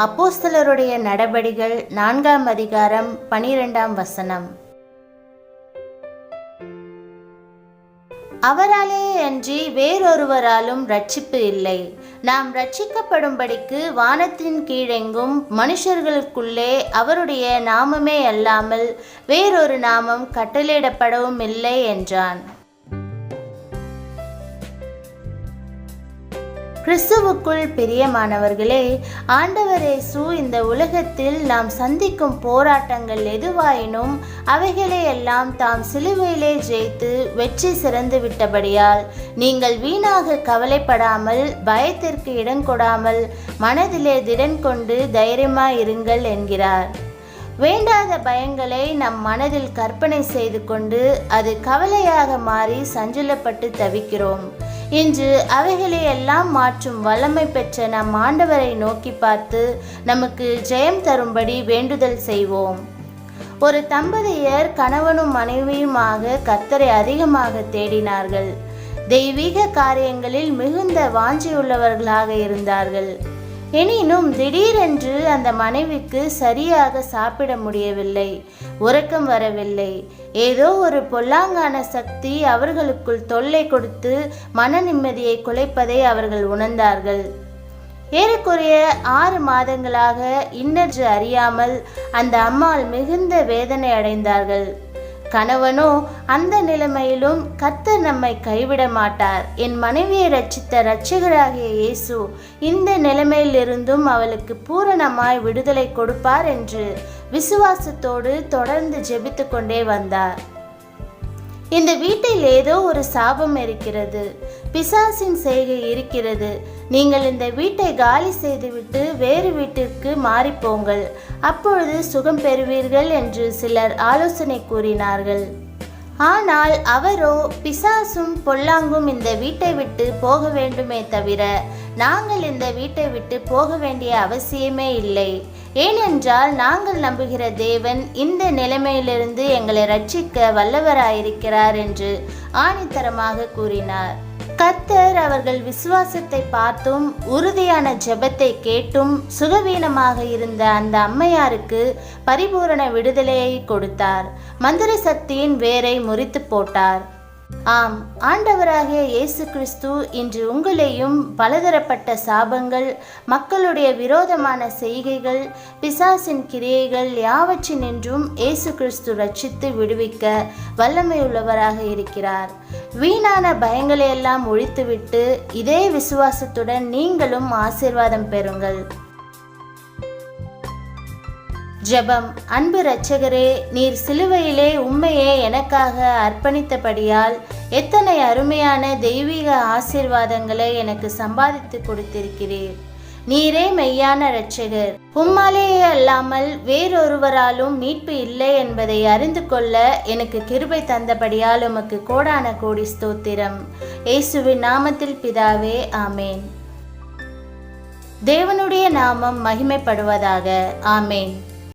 அப்போஸ்தலருடைய நடபடிகள் 4ஆம் அதிகாரம் 12ஆம் வசனம். அவராலே அன்றி வேறொருவராலும் ரட்சிப்பு இல்லை. நாம் ரட்சிக்கப்படும்படிக்கு வானத்தின் கீழெங்கும் மனுஷர்களுக்குள்ளே அவருடைய நாமமே அல்லாமல் வேறொரு நாமம் கட்டளையிடப்படவும் இல்லை என்றான். கிறிஸ்துவுக்குள் பிரியமானவர்களே, ஆண்டவர் இயேசு இந்த உலகத்தில் நாம் சந்திக்கும் போராட்டங்கள் எதுவாயினும் அவைகளை எல்லாம் தாம் சிலுவையிலே ஜெயித்து வெற்றி சிறந்து விட்டபடியால் நீங்கள் வீணாக கவலைப்படாமல் பயத்திற்கு இடம் கொடாமல் மனதிலே திடன் கொண்டு தைரியமாயிருங்கள் என்கிறார். வேண்டாத பயங்களை நம் மனதில் கற்பனை செய்து கொண்டு அது கவலையாக மாறி சஞ்சலப்பட்டு தவிக்கிறோம். இன்று அவைகளை எல்லாம் மாற்றும் வல்லமை பெற்ற நம் ஆண்டவரை நோக்கி பார்த்து நமக்கு ஜெயம் தரும்படி வேண்டுதல் செய்வோம். ஒரு தம்பதியர் கணவனும் மனைவியுமாக கர்த்தரை அதிகமாக தேடினார்கள். தெய்வீக காரியங்களில் மிகுந்த வாஞ்சியுள்ளவர்களாக இருந்தார்கள். எனினும் திடீரென்று அந்த மனைவிக்கு சரியாக சாப்பிட முடியவில்லை, உறக்கம் வரவில்லை. ஏதோ ஒரு பொல்லாங்கான சக்தி அவர்களுக்குள் தொல்லை கொடுத்து மன நிம்மதியை குலைப்பதை அவர்கள் உணர்ந்தார்கள். ஏறக்குறைய 6 மாதங்களாக இன்னென்று அறியாமல் அந்த அம்மாள் மிகுந்த வேதனை அடைந்தார்கள். கணவனோ அந்த நிலைமையிலும் கர்த்தர் நம்மை கைவிட மாட்டார், என் மனைவியை ரட்சித்த இரட்சகராகிய இயேசு இந்த நிலைமையிலிருந்தும் அவளுக்கு பூரணமாய் விடுதலை கொடுப்பார் என்று விசுவாசத்தோடு தொடர்ந்து ஜெபித்து கொண்டே வந்தார். இந்த வீட்டில் ஏதோ ஒரு சாபம் இருக்கிறது, பிசாசின் செய்கை இருக்கிறது. நீங்கள் இந்த வீட்டை காலி செய்துவிட்டு வேறு வீட்டிற்கு மாறிப்போங்கள், அப்பொழுது சுகம் பெறுவீர்கள் என்று சிலர் ஆலோசனை கூறினார்கள். ஆனால் அவரோ, பிசாசும் பொல்லாங்கும் இந்த வீட்டை விட்டு போக வேண்டுமே தவிர நாங்கள் இந்த வீட்டை விட்டு போக வேண்டிய அவசியமே இல்லை. ஏனென்றால் நாங்கள் நம்புகிற தேவன் இந்த நிலைமையிலிருந்து எங்களை ரட்சிக்க வல்லவராயிருக்கிறார் என்று ஆணித்தரமாக கூறினார். கர்த்தர் அவர்கள் விசுவாசத்தை பார்த்தும் உறுதியான ஜெபத்தை கேட்டும் சுகவீனமாக இருந்த அந்த அம்மையாருக்கு பரிபூரண விடுதலையை கொடுத்தார். மந்திர சக்தியின் வேரை முறித்து போட்டார். ஆம், ஆண்டவராகிய இயேசு கிறிஸ்து இன்று உங்களையும் பலதரப்பட்ட சாபங்கள், மக்களுடைய விரோதமான செய்கைகள், பிசாசின் கிரியைகள் யாவற்றினின்றும் இயேசு கிறிஸ்து ரட்சித்து விடுவிக்க வல்லமையுள்ளவராக இருக்கிறார். வீணான பயங்களை எல்லாம் ஒழித்துவிட்டு இதே விசுவாசத்துடன் நீங்களும் ஆசீர்வாதம் பெறுங்கள். ஜெபம். அன்பு இரட்சகரே, நீர் சிலுவையிலே உம்மையே எனக்காக அர்ப்பணித்தபடியால் எத்தனை அருமையான தெய்வீக ஆசீர்வாதங்களை எனக்கு சம்பாதித்து கொடுத்திருக்கிறீர். நீரே மெய்யான இரட்சகர். உம்மாலேயே அல்லாமல் வேறொருவராலும் மீட்பு இல்லை என்பதை அறிந்து கொள்ள எனக்கு கிருபை தந்தபடியால் உமக்கு கோடான கோடி ஸ்தோத்திரம். இயேசுவின் நாமத்தில் பிதாவே, ஆமேன். தேவனுடைய நாமம் மகிமைப்படுவதாக. ஆமேன்.